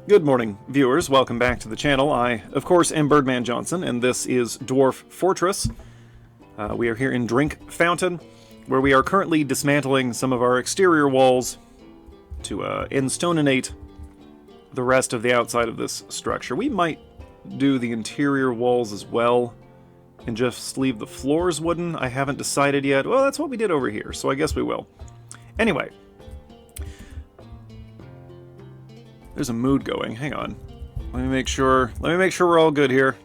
Good morning, viewers. Welcome back to the channel. I, of course, am Birdman Johnson, and this is Dwarf Fortress. We are here in Drinkfountain, where we are currently dismantling some of our exterior walls to enstoninate the rest of the outside of this structure. We might do the interior walls as well, and just leave the floors wooden. I haven't decided yet. Well, that's what we did over here, so I guess we will. Anyway. There's a mood going. Hang on. Let me make sure we're all good here.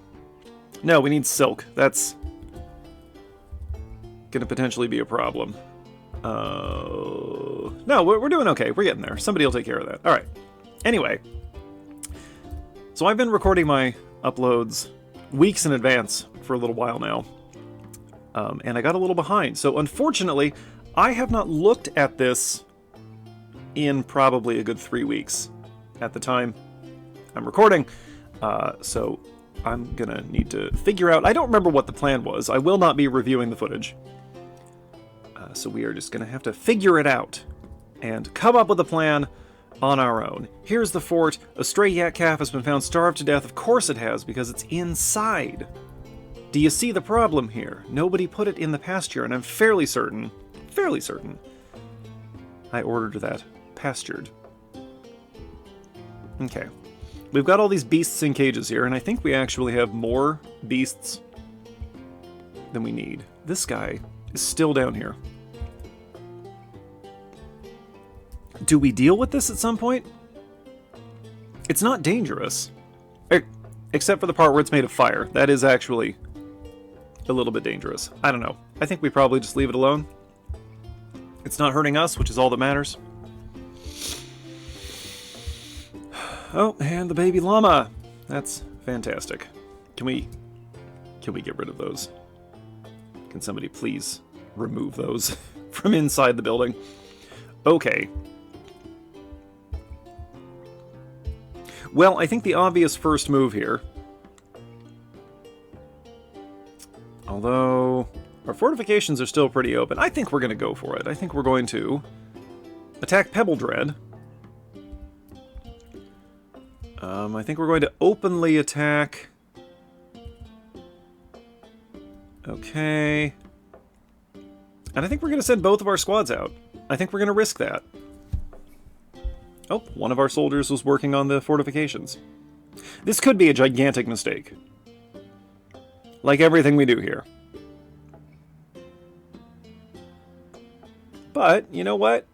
No, we need silk. That's gonna potentially be a problem. No, we're doing okay. We're getting there. Somebody will take care of that. Alright. Anyway. So I've been recording my uploads weeks in advance for a little while now. And I got a little behind. So unfortunately, I have not looked at this in probably a good 3 weeks. At the time I'm recording, so I'm gonna need to figure out. I don't remember what the plan was. I will not be reviewing the footage, so we are just gonna have to figure it out and come up with a plan on our own. Here's the fort. A stray yak calf has been found starved to death. Of course it has, because it's inside. Do you see the problem here? Nobody put it in the pasture, and I'm fairly certain I ordered that pastured. Okay. We've got all these beasts in cages here, and I think we actually have more beasts than we need. This guy is still down here. Do we deal with this at some point? It's not dangerous. Except for the part where it's made of fire. That is actually a little bit dangerous. I don't know. I think we probably just leave it alone. It's not hurting us, which is all that matters. Oh, and the baby llama. That's fantastic. Can we get rid of those? Can somebody please remove those from inside the building? Okay. Well, I think the obvious first move here, although our fortifications are still pretty open, I think we're going to go for it. I think we're going to attack Pebble Dread. I think we're going to openly attack. Okay. And I think we're going to send both of our squads out. I think we're going to risk that. Oh, one of our soldiers was working on the fortifications. This could be a gigantic mistake. Like everything we do here. But, you know what?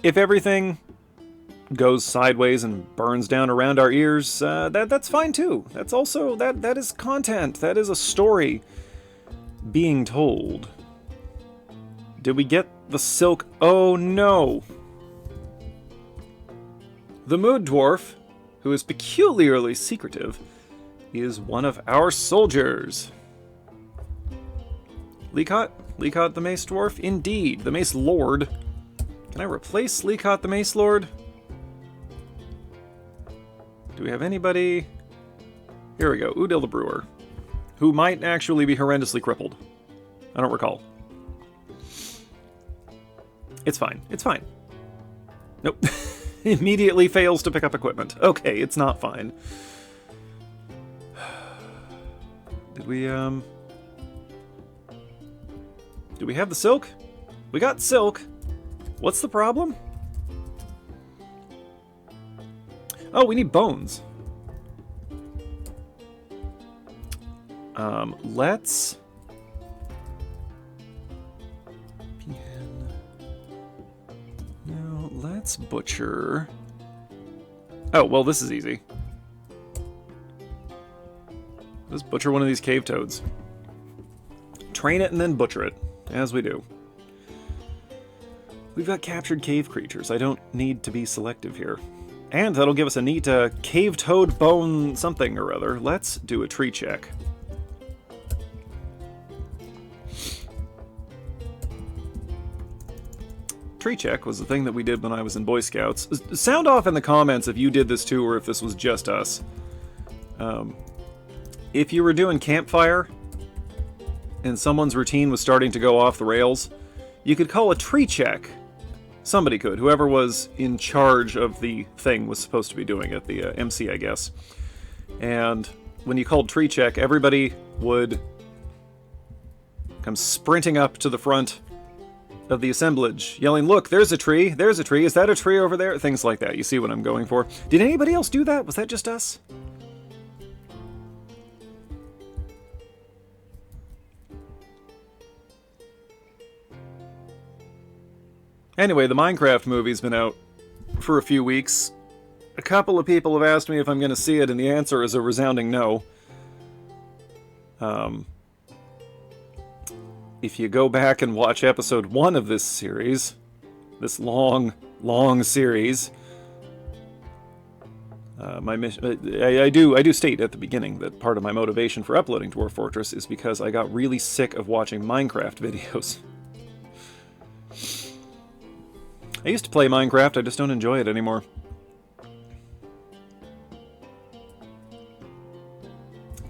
If everything goes sideways and burns down around our ears, that's fine too. That's also, that is content. That is a story being told. Did we get the silk? Oh no! The Mood Dwarf, who is peculiarly secretive, is one of our soldiers. Leacott? Leacott the Mace Dwarf? Indeed, the Mace Lord. Can I replace Leacott the Mace Lord? Do we have anybody? Here we go, Udil the Brewer, who might actually be horrendously crippled. I don't recall. It's fine. It's fine. Nope. Immediately fails to pick up equipment. Okay, it's not fine. Did we have the silk? We got silk. What's the problem? Oh, we need bones. Let's... No, let's butcher... Oh, well, this is easy. Let's butcher one of these cave toads. Train it and then butcher it, as we do. We've got captured cave creatures. I don't need to be selective here. And that'll give us a neat cave toad bone something or other. Let's do a tree check. Tree check was the thing that we did when I was in Boy Scouts. Sound off in the comments if you did this too, or if this was just us. If you were doing campfire, and someone's routine was starting to go off the rails, you could call a tree check Somebody could. Whoever was in charge of the thing was supposed to be doing it. The MC, I guess. And when you called tree check, everybody would come sprinting up to the front of the assemblage, yelling, "Look, there's a tree! There's a tree! Is that a tree over there?" Things like that. You see what I'm going for. Did anybody else do that? Was that just us? Anyway, the Minecraft movie's been out for a few weeks. A couple of people have asked me if I'm going to see it, and the answer is a resounding no. If you go back and watch episode 1 of this series, this long, long series, my mission, I do state at the beginning that part of my motivation for uploading Dwarf Fortress is because I got really sick of watching Minecraft videos. I used to play Minecraft, I just don't enjoy it anymore.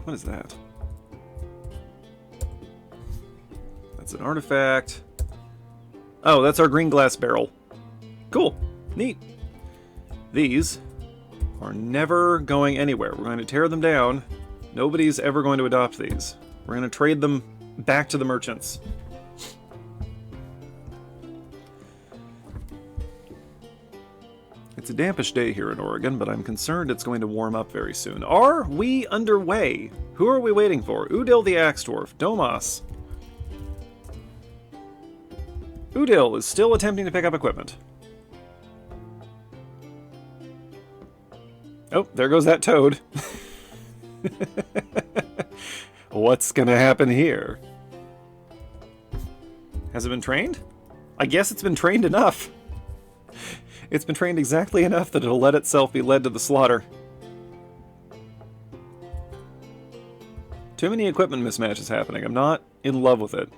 What is that? That's an artifact. Oh, that's our green glass barrel. Cool. Neat. These are never going anywhere. We're going to tear them down. Nobody's ever going to adopt these. We're going to trade them back to the merchants. It's a dampish day here in Oregon, but I'm concerned it's going to warm up very soon. Are we underway? Who are we waiting for? Udil the Axe Dwarf. Domas. Udil is still attempting to pick up equipment. Oh, there goes that toad. What's gonna happen here? Has it been trained? I guess it's been trained enough. It's been trained exactly enough that it'll let itself be led to the slaughter. Too many equipment mismatches happening. I'm not in love with it.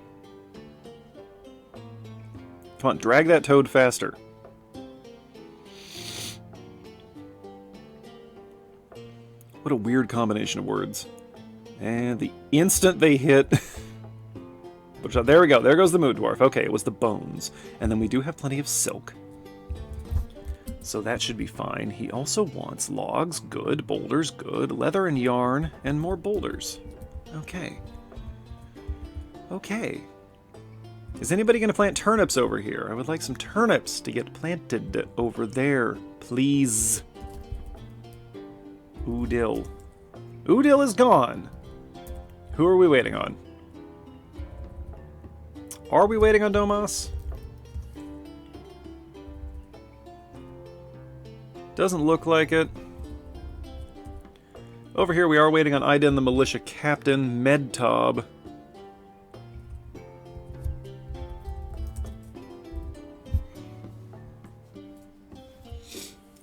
Come on, drag that toad faster. What a weird combination of words. And the instant they hit... There we go. There goes the mood dwarf. Okay, it was the bones. And then we do have plenty of silk. So that should be fine. He also wants logs, good, boulders, good, leather and yarn, and more boulders. Okay. Okay. Is anybody going to plant turnips over here? I would like some turnips to get planted over there, please. Udil. Udil is gone. Who are we waiting on? Are we waiting on Domas? Doesn't look like it. Over here we are waiting on Iden, the militia captain, Medtob.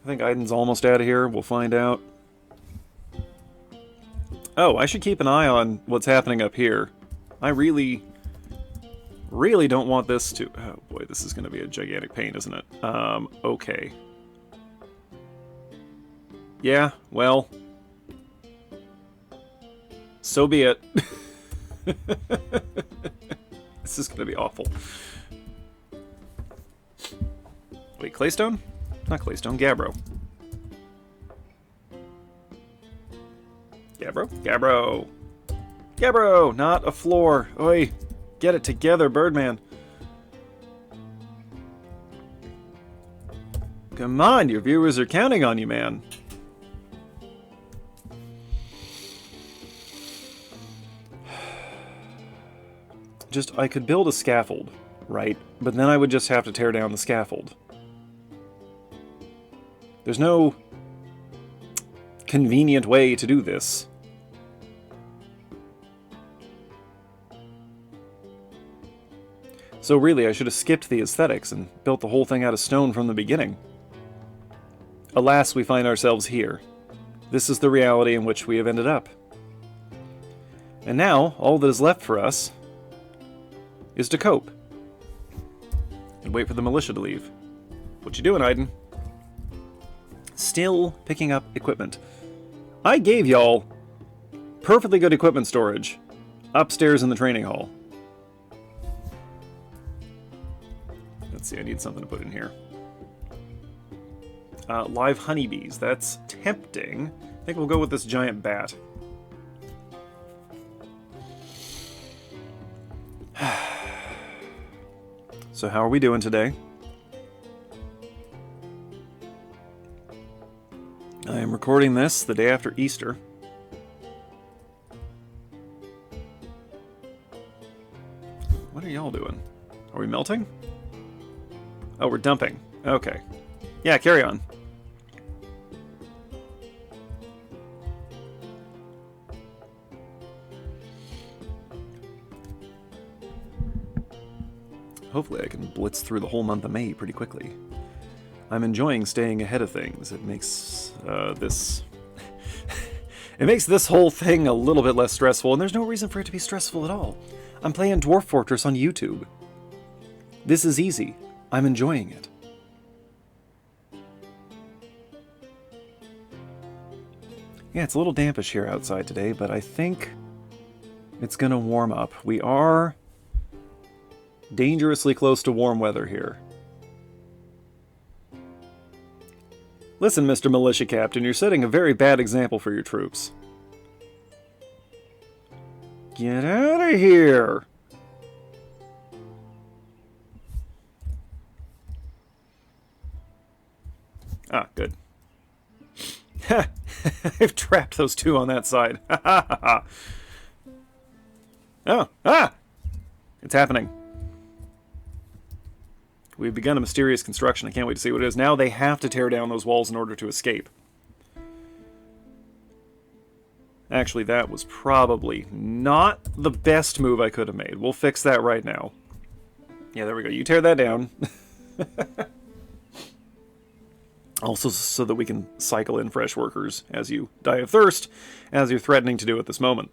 I think Iden's almost out of here. We'll find out. Oh, I should keep an eye on what's happening up here. I really don't want this to... Oh boy, this is going to be a gigantic pain, isn't it? Okay. Yeah, well... So be it. This is going to be awful. Wait, claystone? Not claystone, gabbro. Gabbro? Gabbro! Gabbro! Not a floor! Oi! Get it together, Birdman! Come on, your viewers are counting on you, man! Just, I could build a scaffold, right? But then I would just have to tear down the scaffold. There's no convenient way to do this. So really, I should have skipped the aesthetics and built the whole thing out of stone from the beginning. Alas, we find ourselves here. This is the reality in which we have ended up. And now, all that is left for us is to cope. And wait for the militia to leave. What you doing, Iden? Still picking up equipment. I gave y'all perfectly good equipment storage upstairs in the training hall. Let's see, I need something to put in here. Live honeybees. That's tempting. I think we'll go with this giant bat. So how are we doing today? I am recording this the day after Easter. What are y'all doing? Are we melting? Oh, we're dumping. Okay. Yeah, carry on. Hopefully I can blitz through the whole month of May pretty quickly. I'm enjoying staying ahead of things. It makes this... it makes this whole thing a little bit less stressful, and there's no reason for it to be stressful at all. I'm playing Dwarf Fortress on YouTube. This is easy. I'm enjoying it. Yeah, it's a little dampish here outside today, but I think it's going to warm up. We are dangerously close to warm weather here. Listen, Mr. Militia Captain, you're setting a very bad example for your troops. Get out of here! Ah, good. I've trapped those two on that side. Oh, ah! It's happening. We've begun a mysterious construction. I can't wait to see what it is. Now they have to tear down those walls in order to escape. Actually, that was probably not the best move I could have made. We'll fix that right now. Yeah, there we go. You tear that down. Also, so that we can cycle in fresh workers as you die of thirst, as you're threatening to do at this moment.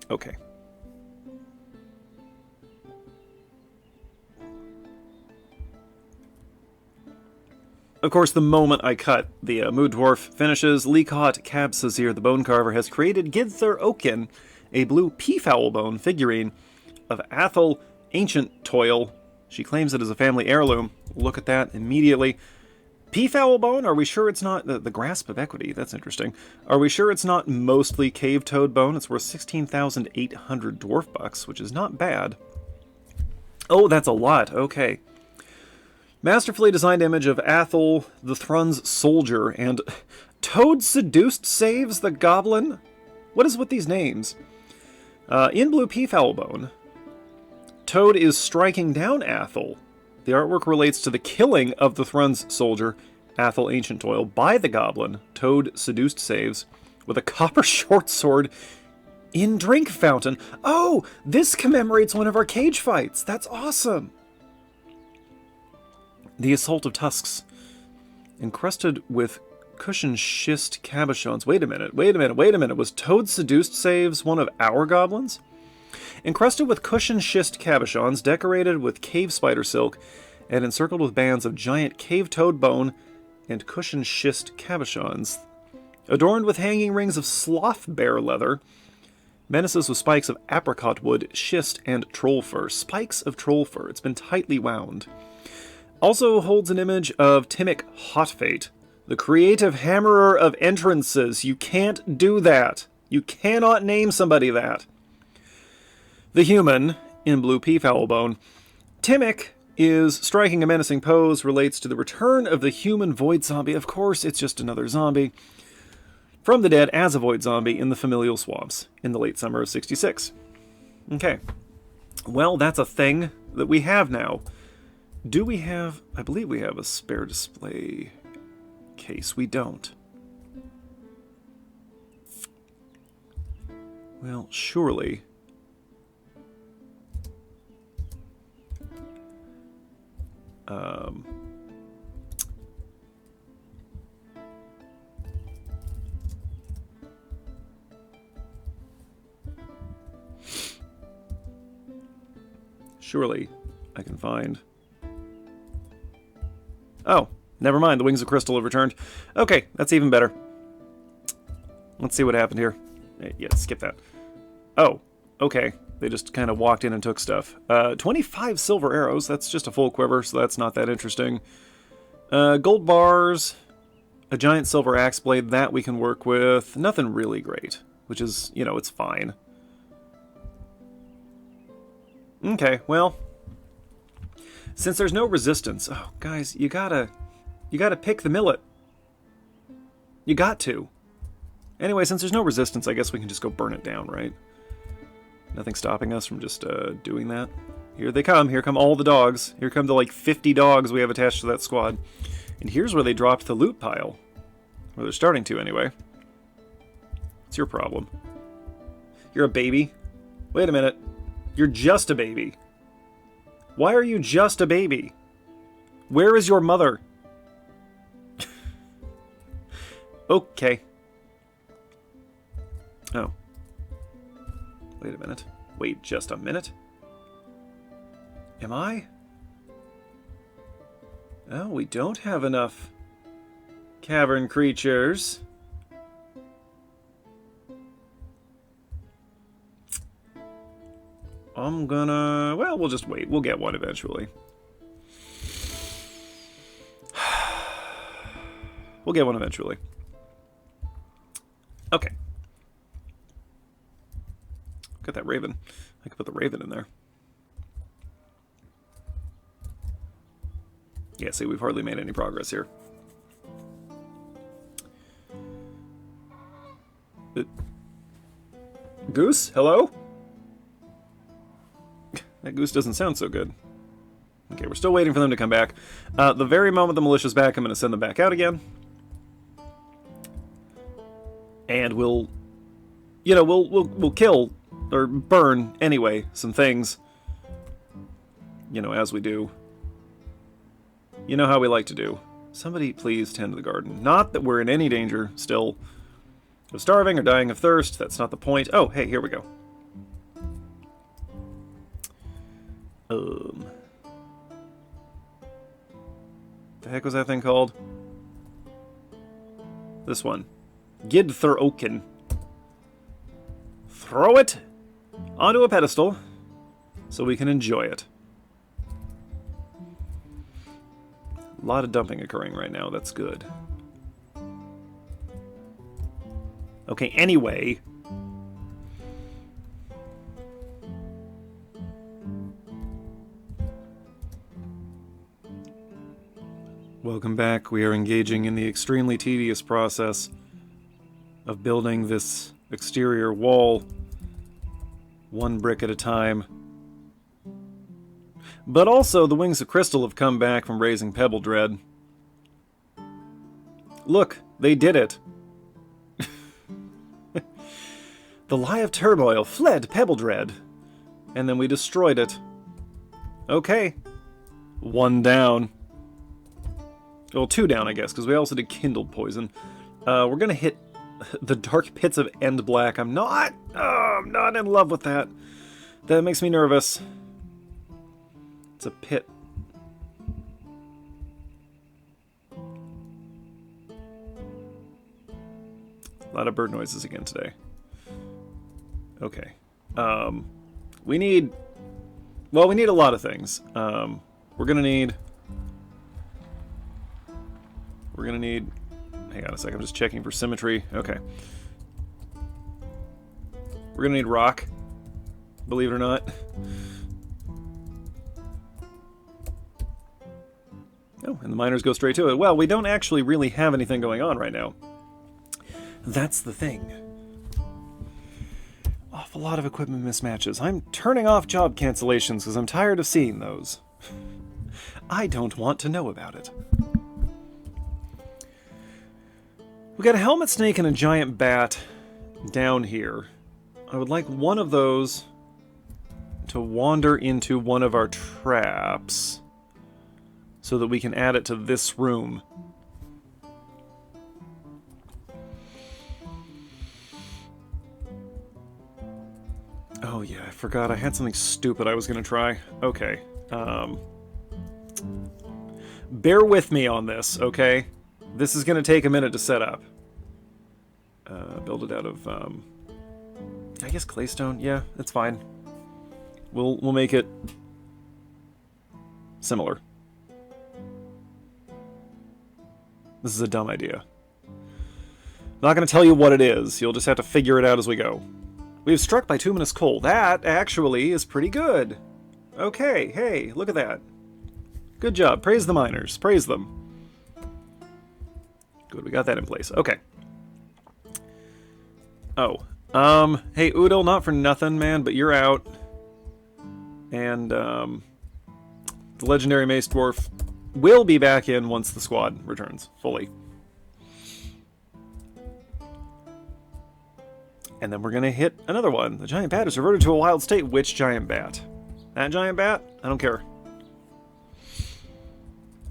Okay. Of course, the moment I cut, the Mood Dwarf finishes. Leacott Cabsazir, the Bone Carver, has created Gidthur Oaken, a blue peafowl bone figurine of Athel Ancient Toil. She claims it as a family heirloom. Look at that immediately. Peafowl bone? Are we sure it's not... The Grasp of Equity, that's interesting. Are we sure it's not mostly cave toad bone? It's worth 16,800 dwarf bucks, which is not bad. Oh, that's a lot. Okay. Masterfully designed image of Athel the Thrun's soldier and Toad Seduced saves the goblin? What is with these names? In blue peafowl bone, Toad is striking down Athel. The artwork relates to the killing of the Thrun's soldier, Athel Ancient Toil, by the goblin, Toad Seduced saves, with a copper short sword in Drinkfountain. Oh, this commemorates one of our cage fights. That's awesome. The Assault of Tusks, encrusted with cushion schist cabochons. Wait a minute. Was Toad Seduced saves one of our goblins? Encrusted with cushion schist cabochons, decorated with cave spider silk, and encircled with bands of giant cave toad bone and cushion schist cabochons, adorned with hanging rings of sloth bear leather, menaces with spikes of apricot wood, schist, and troll fur. Spikes of troll fur. It's been tightly wound. Also holds an image of Timic Hotfate, the creative hammerer of entrances. You can't do that. You cannot name somebody that. The human, in blue peafowl bone. Timic is striking a menacing pose, relates to the return of the human void zombie. Of course, it's just another zombie. From the dead as a void zombie in the familial swamps in the late summer of 66. Okay. Well, that's a thing that we have now. Do we have... I believe we have a spare display case. We don't. Well, surely... surely I can find... Oh, never mind. The Wings of Crystal have returned. Okay, that's even better. Let's see what happened here. Yeah, skip that. Oh, okay. They just kind of walked in and took stuff. 25 silver arrows. That's just a full quiver, so that's not that interesting. Gold bars. A giant silver axe blade. That we can work with. Nothing really great, which is, you know, it's fine. Okay, well, since there's no resistance... Oh, guys, you gotta pick the millet. You got to. Anyway, since there's no resistance, I guess we can just go burn it down, right? Nothing stopping us from just doing that. Here they come. Here come all the dogs. Here come the, like, 50 dogs we have attached to that squad. And here's where they dropped the loot pile. Or they're starting to, anyway. What's your problem? You're a baby? Wait a minute. You're just a baby. Why are you just a baby? Where is your mother? Okay. Oh. Wait a minute. Wait just a minute. Am I? Oh, we don't have enough cavern creatures. I'm gonna... Well, we'll just wait. We'll get one eventually. We'll get one eventually. Okay. Got that raven. I could put the raven in there. Yeah, see, we've hardly made any progress here. Goose? Hello? That goose doesn't sound so good. Okay, we're still waiting for them to come back. The very moment the militia's back, I'm going to send them back out again. And we'll... You know, we'll kill, or burn, anyway, some things. You know, as we do. You know how we like to do. Somebody please tend to the garden. Not that we're in any danger, still, of starving or dying of thirst. That's not the point. Oh, hey, here we go. The heck was that thing called? This one. Gidthur-oaken. Throw it onto a pedestal so we can enjoy it. A lot of dumping occurring right now. That's good. Okay, anyway. Welcome back. We are engaging in the extremely tedious process of building this exterior wall, one brick at a time. But also, the Wings of Crystal have come back from raising Pebble Dread. Look, they did it. The Lie of Turmoil fled Pebble Dread, and then we destroyed it. Okay. One down. Well, two down, I guess, because we also did Kindled Poison. We're gonna hit the Dark Pits of End Black. I'm not in love with that. That makes me nervous. It's a pit. A lot of bird noises again today. Okay. We need... Well, we need a lot of things. We're gonna need... Hang on a second, I'm just checking for symmetry. Okay. We're gonna need rock. Believe it or not. Oh, and the miners go straight to it. Well, we don't actually really have anything going on right now. That's the thing. Awful lot of equipment mismatches. I'm turning off job cancellations because I'm tired of seeing those. I don't want to know about it. We got a helmet snake and a giant bat down here. I would like one of those to wander into one of our traps so that we can add it to this room. Oh yeah, I forgot. I had something stupid I was going to try. Okay. Bear with me on this, okay? This is going to take a minute to set up. Build it out of, I guess claystone. Yeah, it's fine. We'll make it similar. This is a dumb idea. I'm not going to tell you what it is. You'll just have to figure it out as we go. We have struck bituminous coal. That, actually, is pretty good. Okay, hey, look at that. Good job. Praise the miners. Praise them. Good, we got that in place. Okay. Oh. Hey, Udal, not for nothing, man, but you're out. And, the legendary Mace Dwarf will be back in once the squad returns fully. And then we're going to hit another one. The giant bat is reverted to a wild state. Which giant bat? That giant bat? I don't care.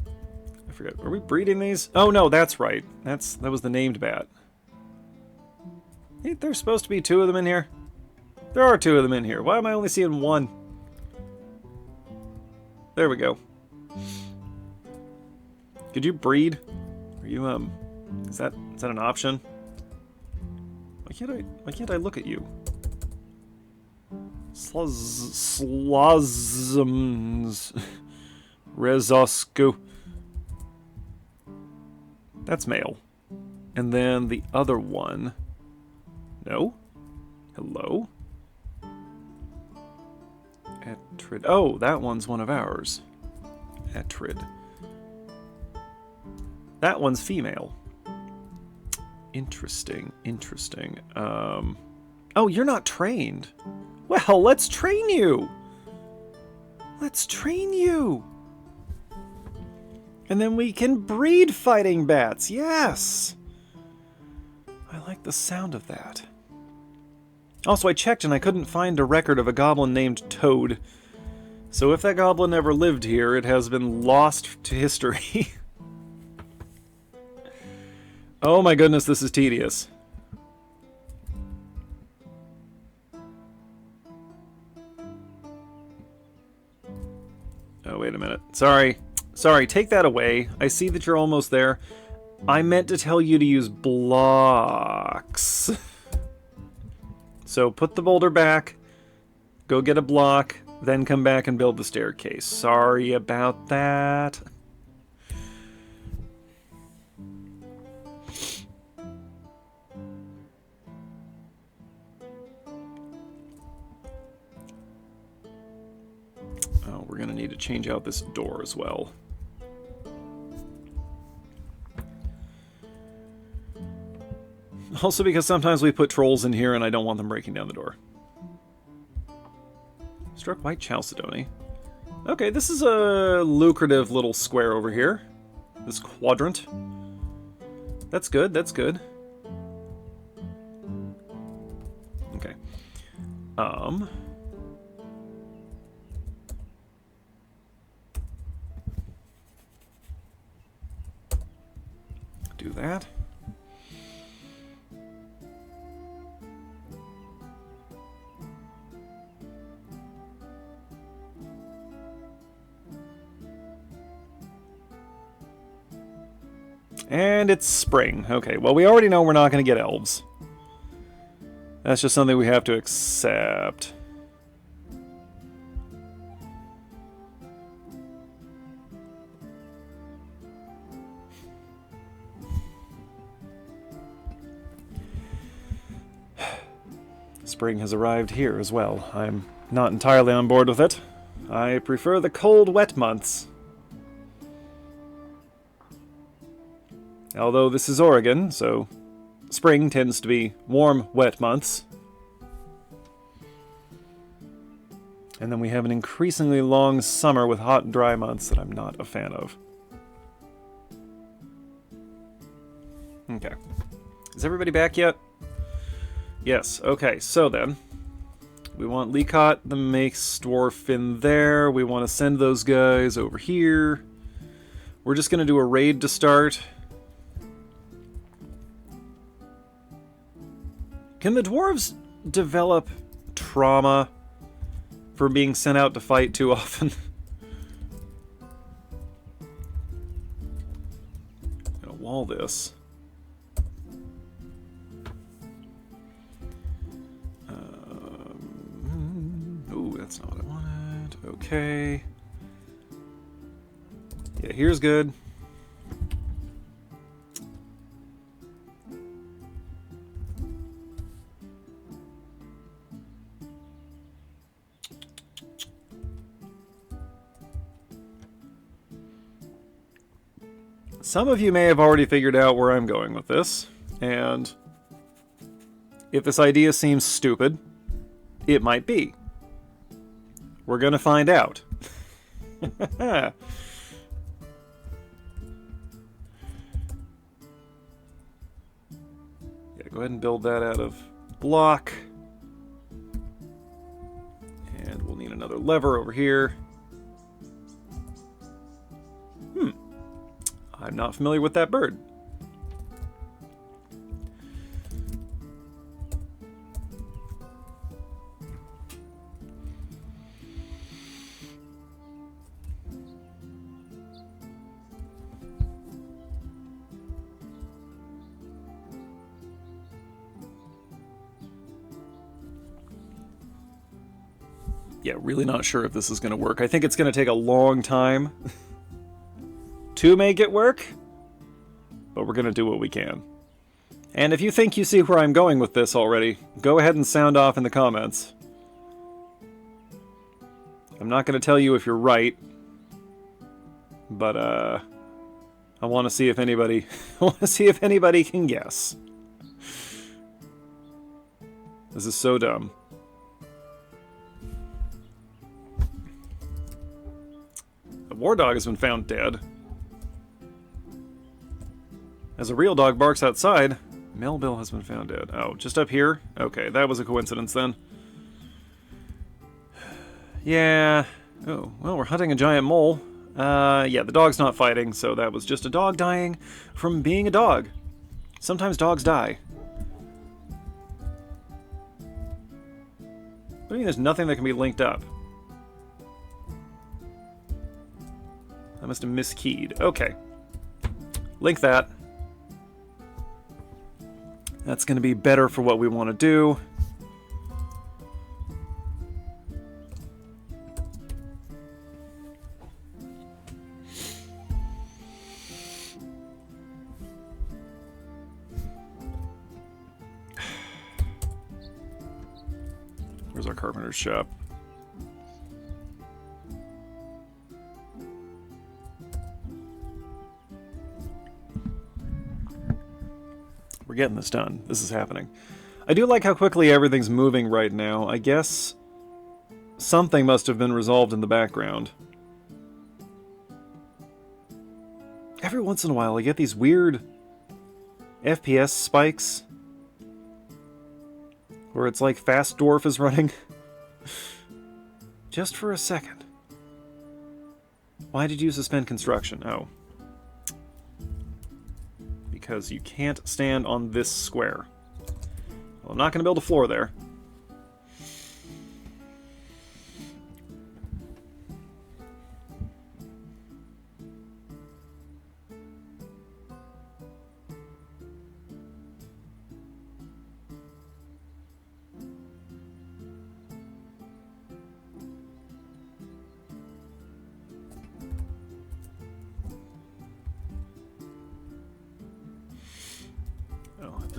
I forget. Are we breeding these? Oh, no, that's right. That was the named bat. Ain't there supposed to be 2 of them in here? There are 2 of them in here. Why am I only seeing 1? There we go. Could you breed? Are you, is that an option? Why can't I look at you? Slosms. Rezosku. That's male. And then the other one. No? Hello? Atrid. Oh, that one's one of ours. Atrid. That one's female. Interesting, interesting. Oh, you're not trained. Well, let's train you. Let's train you. And then we can breed fighting bats. Yes. I like the sound of that. Also, I checked and I couldn't find a record of a goblin named Toad. So if that goblin ever lived here, it has been lost to history. Oh my goodness, this is tedious. Oh, wait a minute. Sorry. Sorry, take that away. I see that you're almost there. I meant to tell you to use blocks. So put the boulder back, go get a block, then come back and build the staircase. Sorry about that. Oh, we're gonna need to change out this door as well. Also because sometimes we put trolls in here and I don't want them breaking down the door. Struck white chalcedony. Okay, this is a lucrative little square over here. This quadrant. That's good, that's good. Okay. Do that. And it's spring. Okay, well, we already know we're not going to get elves. That's just something we have to accept. Spring has arrived here as well. I'm not entirely on board with it. I prefer the cold, wet months. Although this is Oregon, so spring tends to be warm, wet months. And then we have an increasingly long summer with hot and dry months that I'm not a fan of. Okay. Is everybody back yet? Yes, okay, so then. We want Luca, the Mace Dwarf, in there. We want to send those guys over here. We're just going to do a raid to start. Can the dwarves develop trauma for being sent out to fight too often? I'm gonna wall this. That's not what I wanted. Okay. Yeah, here's good. Some of you may have already figured out where I'm going with this, and if this idea seems stupid, it might be. We're gonna find out. Yeah, go ahead and build that out of block. And we'll need another lever over here. I'm not familiar with that bird. Yeah, really not sure if this is going to work. I think it's going to take a long time to make it work, but we're going to do what we can. And if you think you see where I'm going with this already, go ahead and sound off in the comments. I'm not going to tell you if you're right, but I want to see if anybody can guess. This is so dumb. A war dog has been found dead. As a real dog barks outside, Melville has been found dead. Oh, just up here? Okay, that was a coincidence then. Yeah. Oh, well, we're hunting a giant mole. Yeah, the dog's not fighting, so that was just a dog dying from being a dog. Sometimes dogs die. What do you mean there's nothing that can be linked up? I must have miskeyed. Okay. Link that. That's going to be better for what we want to do. Where's our carpenter's shop? We're getting this done. This is happening. I do like how quickly everything's moving right now. I guess something must have been resolved in the background. Every once in a while I get these weird FPS spikes where it's like Fast Dwarf is running. Just for a second. Why did you suspend construction? Oh. Because you can't stand on this square. Well, I'm not going to build a floor there.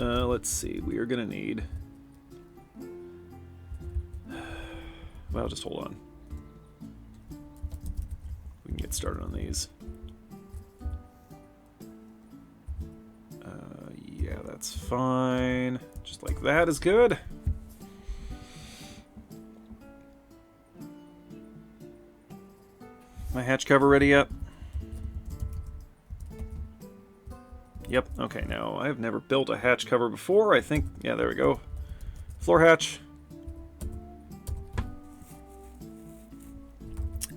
Let's see, we are going to need... Well, just hold on. We can get started on these. Yeah, that's fine. Just like that is good. My hatch cover ready yet? Yep, okay, now I've never built a hatch cover before. I think, yeah, there we go. Floor hatch.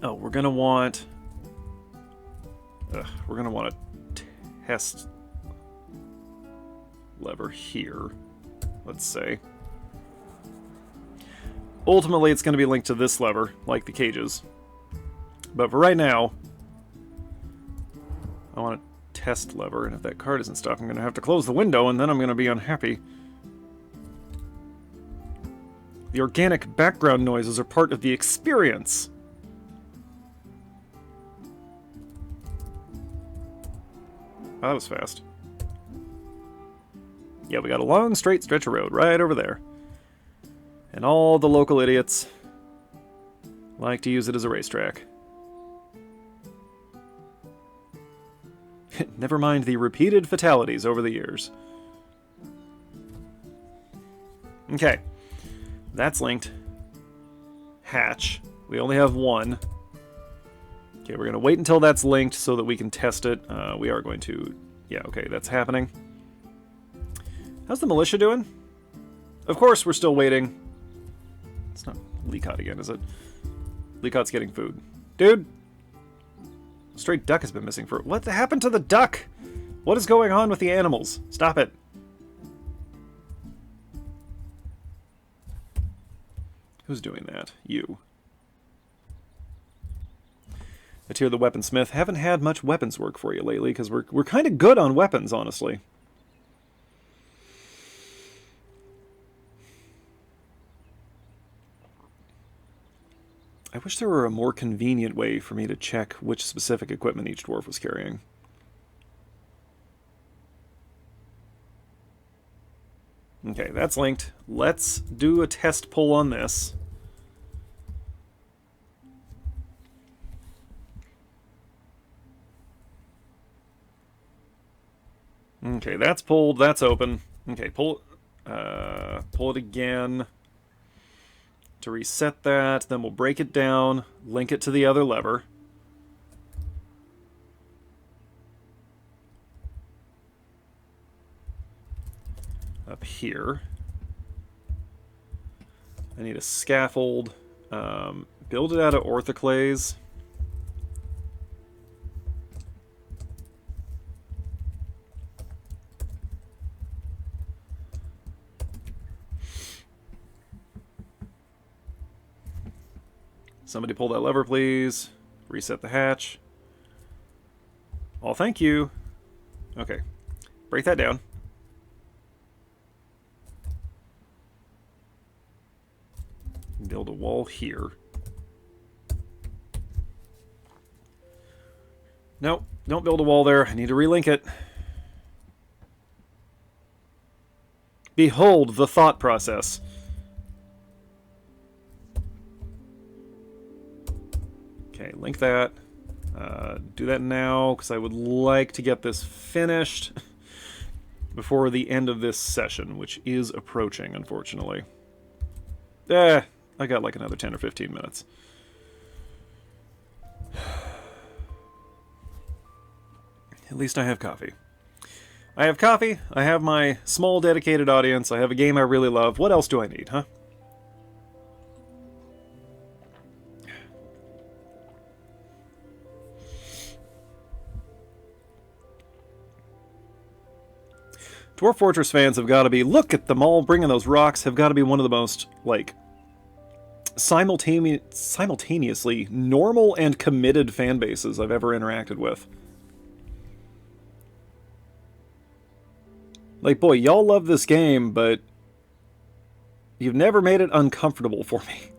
Oh, we're gonna want a test lever here, let's say. Ultimately, it's gonna be linked to this lever, like the cages. But for right now, I want a test lever, and if that card isn't stuck, I'm going to have to close the window, and then I'm going to be unhappy. The organic background noises are part of the experience. Oh, that was fast. Yeah, we got a long, straight stretch of road right over there. And all the local idiots like to use it as a racetrack. Never mind the repeated fatalities over the years. Okay. That's linked. Hatch. We only have one. Okay, we're going to wait until that's linked so that we can test it. We are going to... Yeah, okay, that's happening. How's the militia doing? Of course, we're still waiting. It's not Leacott again, is it? Leacott's getting food. Dude! Stray duck has been missing for... What happened to the duck? What is going on with the animals? Stop it. Who's doing that? You. Atir the weaponsmith. Haven't had much weapons work for you lately, because we're kind of good on weapons, honestly. I wish there were a more convenient way for me to check which specific equipment each dwarf was carrying. Okay, that's linked. Let's do a test pull on this. Okay, that's pulled. That's open. Okay, pull it again to reset that. Then we'll break it down, link it to the other lever. Up here. I need a scaffold. Build it out of orthoclase. Somebody pull that lever, please. Reset the hatch. Oh, thank you. Okay. Break that down. Build a wall here. Nope, don't build a wall there. I need to relink it. Behold the thought process. Okay, link that. Do that now, because I would like to get this finished before the end of this session, which is approaching, unfortunately. I got like another 10 or 15 minutes. At least I have coffee. I have coffee, I have my small dedicated audience, I have a game I really love. What else do I need, huh? Dwarf Fortress fans have got to be, look at them all bringing those rocks, have got to be one of the most, like, simultaneously normal and committed fan bases I've ever interacted with. Like, boy, y'all love this game, but you've never made it uncomfortable for me.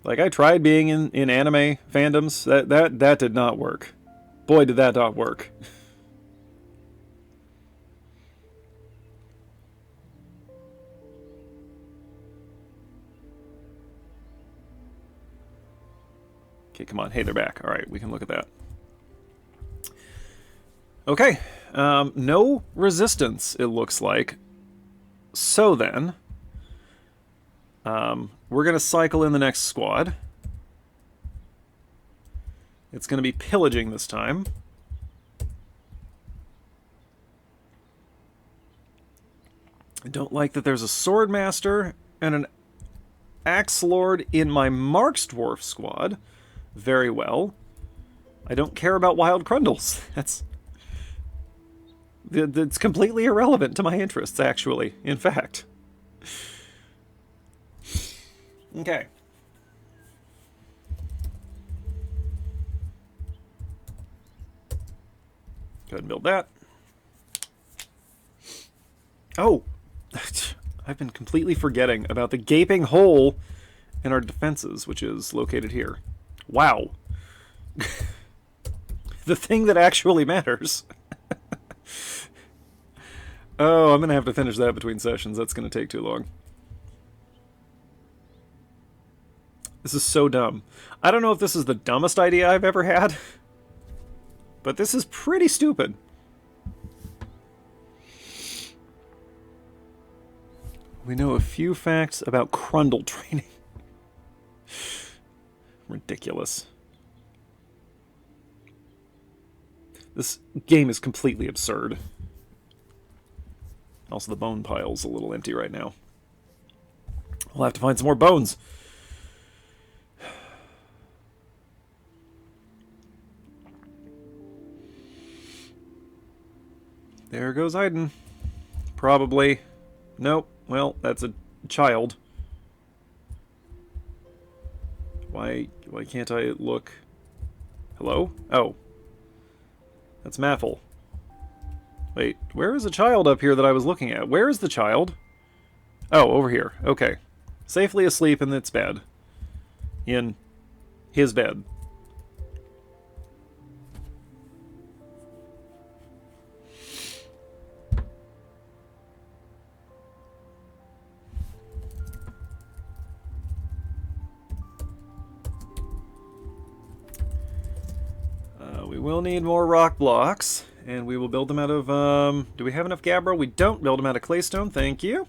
Like, I tried being in anime fandoms. That did not work. Boy, did that not work. Okay, come on. Hey, they're back. All right, we can look at that. Okay. No resistance, it looks like. So then, we're going to cycle in the next squad. It's going to be pillaging this time. I don't like that there's a swordmaster and an axe lord in my Marks dwarf squad. Very well. I don't care about wild grundles. That's completely irrelevant to my interests, actually. In fact. Okay. Go ahead and build that. Oh! I've been completely forgetting about the gaping hole in our defenses, which is located here. Wow. The thing that actually matters. Oh, I'm going to have to finish that between sessions. That's going to take too long. This is so dumb. I don't know if this is the dumbest idea I've ever had, but this is pretty stupid. We know a few facts about Crundle training. Ridiculous. This game is completely absurd. Also, the bone pile's a little empty right now. We'll have to find some more bones. There goes Aiden. Probably. Nope. Well, that's a child. Why can't I look? Hello? Oh. That's Maffle. Wait, where is a child up here that I was looking at? Where is the child? Oh, over here. Okay. Safely asleep in its bed. In his bed. We will need more rock blocks. And we will build them out of, do we have enough gabbro? We don't. Build them out of claystone. Thank you.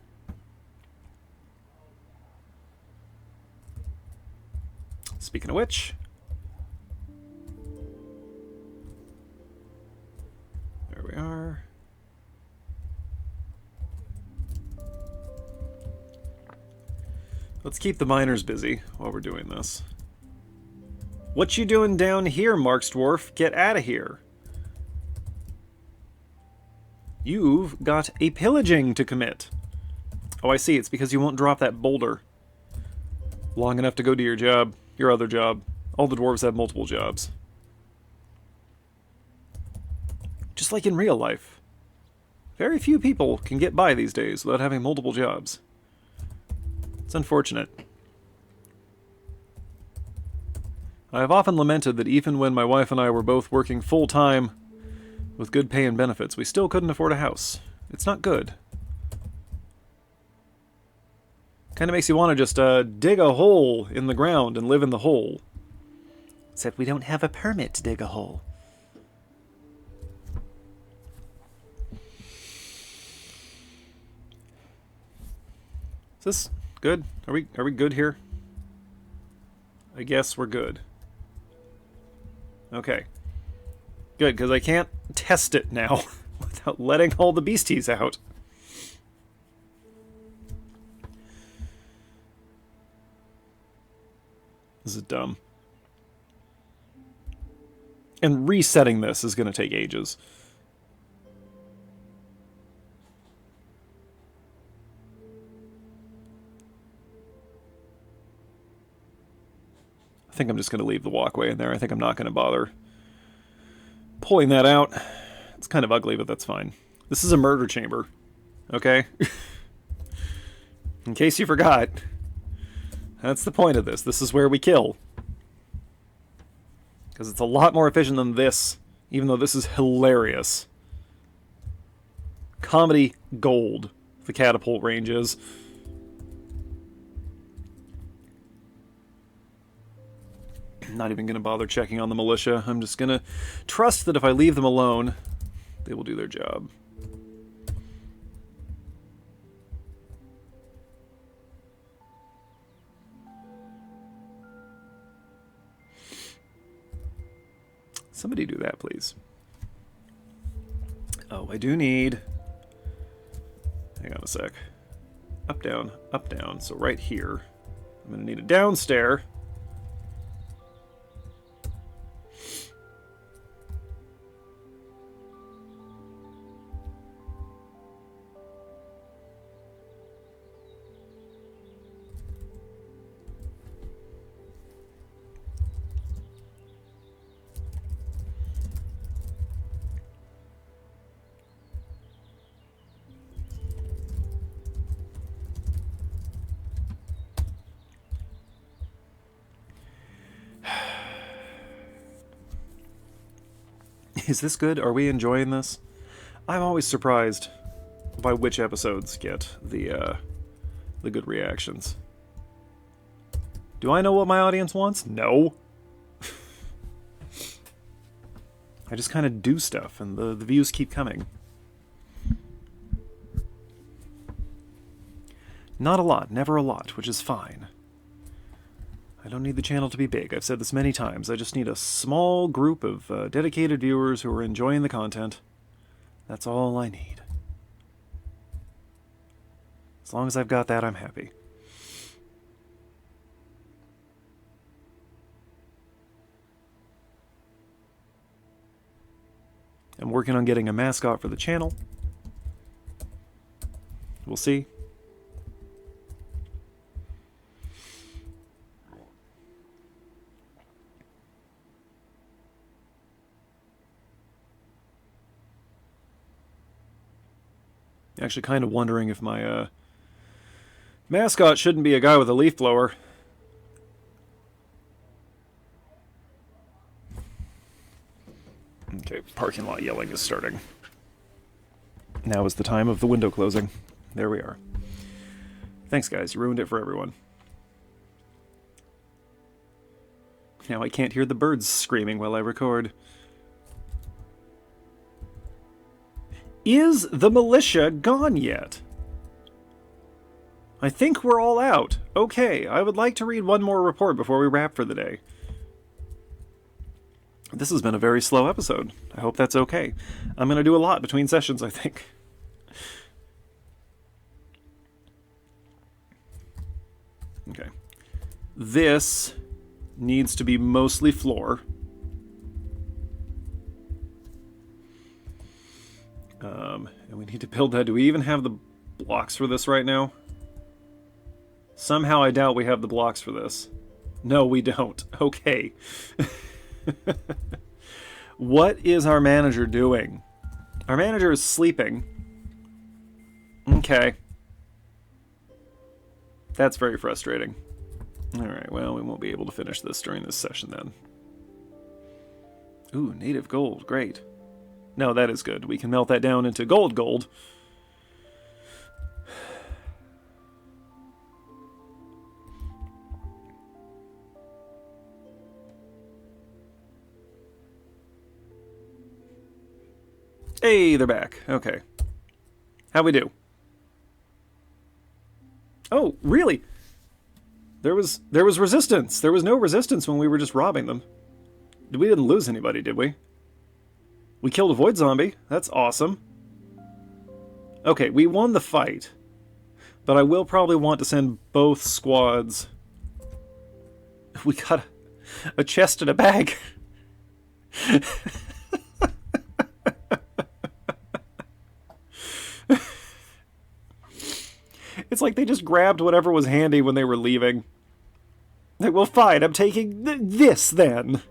Speaking of which. There we are. Let's keep the miners busy while we're doing this. What you doing down here, Mark's Dwarf? Get out of here. You've got a pillaging to commit. Oh, I see. It's because you won't drop that boulder long enough to go to your job, your other job. All the dwarves have multiple jobs. Just like in real life. Very few people can get by these days without having multiple jobs. It's unfortunate. I have often lamented that even when my wife and I were both working full-time with good pay and benefits, we still couldn't afford a house. It's not good. Kind of makes you want to just dig a hole in the ground and live in the hole. Except we don't have a permit to dig a hole. Is this good? Are we good here? I guess we're good. Okay. Good, because I can't test it now without letting all the beasties out. This is dumb. And resetting this is going to take ages. I think I'm just going to leave the walkway in there. I think I'm not going to bother pulling that out. It's kind of ugly, but that's fine. This is a murder chamber. Okay? In case you forgot. That's the point of this. This is where we kill. Because it's a lot more efficient than this, even though this is hilarious. Comedy gold, the catapult range is. I'm not even going to bother checking on the militia. I'm just going to trust that if I leave them alone, they will do their job. Somebody do that, please. Oh, I do need... Hang on a sec. Up, down, up, down. So right here. I'm going to need a downstair. Is this good? Are we enjoying this? I'm always surprised by which episodes get the good reactions. Do I know what my audience wants? No. I just kind of do stuff, and the views keep coming. Not a lot, never a lot, which is fine. I don't need the channel to be big. I've said this many times. I just need a small group of dedicated viewers who are enjoying the content. That's all I need. As long as I've got that, I'm happy. I'm working on getting a mascot for the channel. We'll see. Actually kind of wondering if my mascot shouldn't be a guy with a leaf blower. Okay, parking lot yelling is starting. Now is the time of the window closing. There we are. Thanks, guys. You ruined it for everyone. Now I can't hear the birds screaming while I record. Is the militia gone yet? I think we're all out. Okay, I would like to read one more report before we wrap for the day. This has been a very slow episode. I hope that's okay. I'm going to do a lot between sessions, I think. Okay. This needs to be mostly floor. And we need to build that. Do we even have the blocks for this right now? Somehow I doubt we have the blocks for this. No, we don't. Okay. What is our manager doing? Our manager is sleeping. Okay. That's very frustrating. Alright, well, we won't be able to finish this during this session then. Ooh, native gold. Great. No, that is good. We can melt that down into gold. Hey, they're back. Okay. How'd we do? Oh, really? There was resistance. There was no resistance when we were just robbing them. We didn't lose anybody, did we? We killed a void zombie. That's awesome. Okay, we won the fight. But I will probably want to send both squads. We got a chest and a bag. It's like they just grabbed whatever was handy when they were leaving. Like, well, fine, I'm taking this then.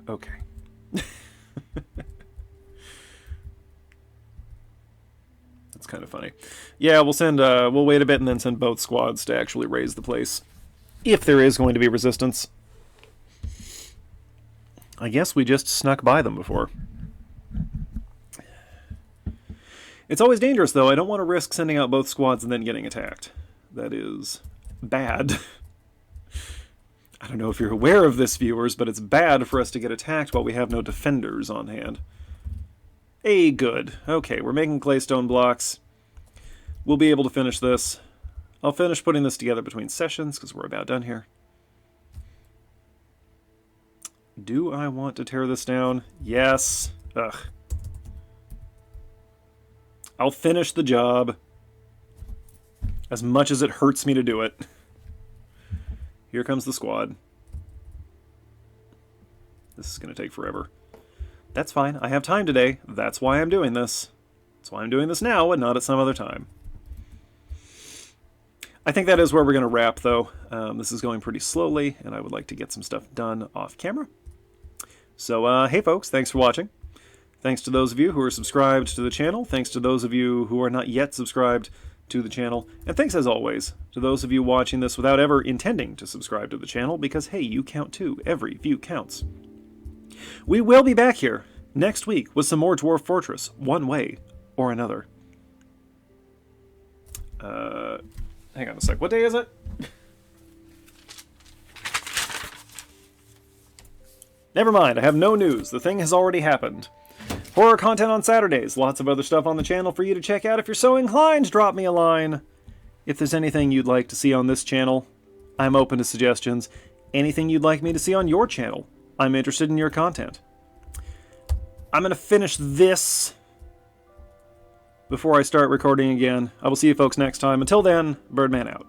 Okay. That's kind of funny. Yeah, we'll send, we'll wait a bit and then send both squads to actually raise the place. If there is going to be resistance. I guess we just snuck by them before. It's always dangerous, though. I don't want to risk sending out both squads and then getting attacked. That is bad. I don't know if you're aware of this, viewers, but it's bad for us to get attacked while we have no defenders on hand. Hey, good. Okay, we're making claystone blocks. We'll be able to finish this. I'll finish putting this together between sessions, because we're about done here. Do I want to tear this down? Yes. Ugh. I'll finish the job. As much as it hurts me to do it. Here comes the squad. This is going to take forever. That's fine. I have time today. That's why I'm doing this. That's why I'm doing this now and not at some other time. I think that is where we're going to wrap, though. This is going pretty slowly, and I would like to get some stuff done off camera. So, hey folks, thanks for watching. Thanks to those of you who are subscribed to the channel. Thanks to those of you who are not yet subscribed. to the channel. And thanks, as always, to those of you watching this without ever intending to subscribe to the channel, because, hey, you count too. Every view counts. We will be back here next week with some more Dwarf Fortress, one way or another. Hang on a sec. What day is it? Never mind, I have no news. The thing has already happened. Horror content on Saturdays. Lots of other stuff on the channel for you to check out. If you're so inclined, drop me a line. If there's anything you'd like to see on this channel, I'm open to suggestions. Anything you'd like me to see on your channel, I'm interested in your content. I'm going to finish this before I start recording again. I will see you folks next time. Until then, Birdman out.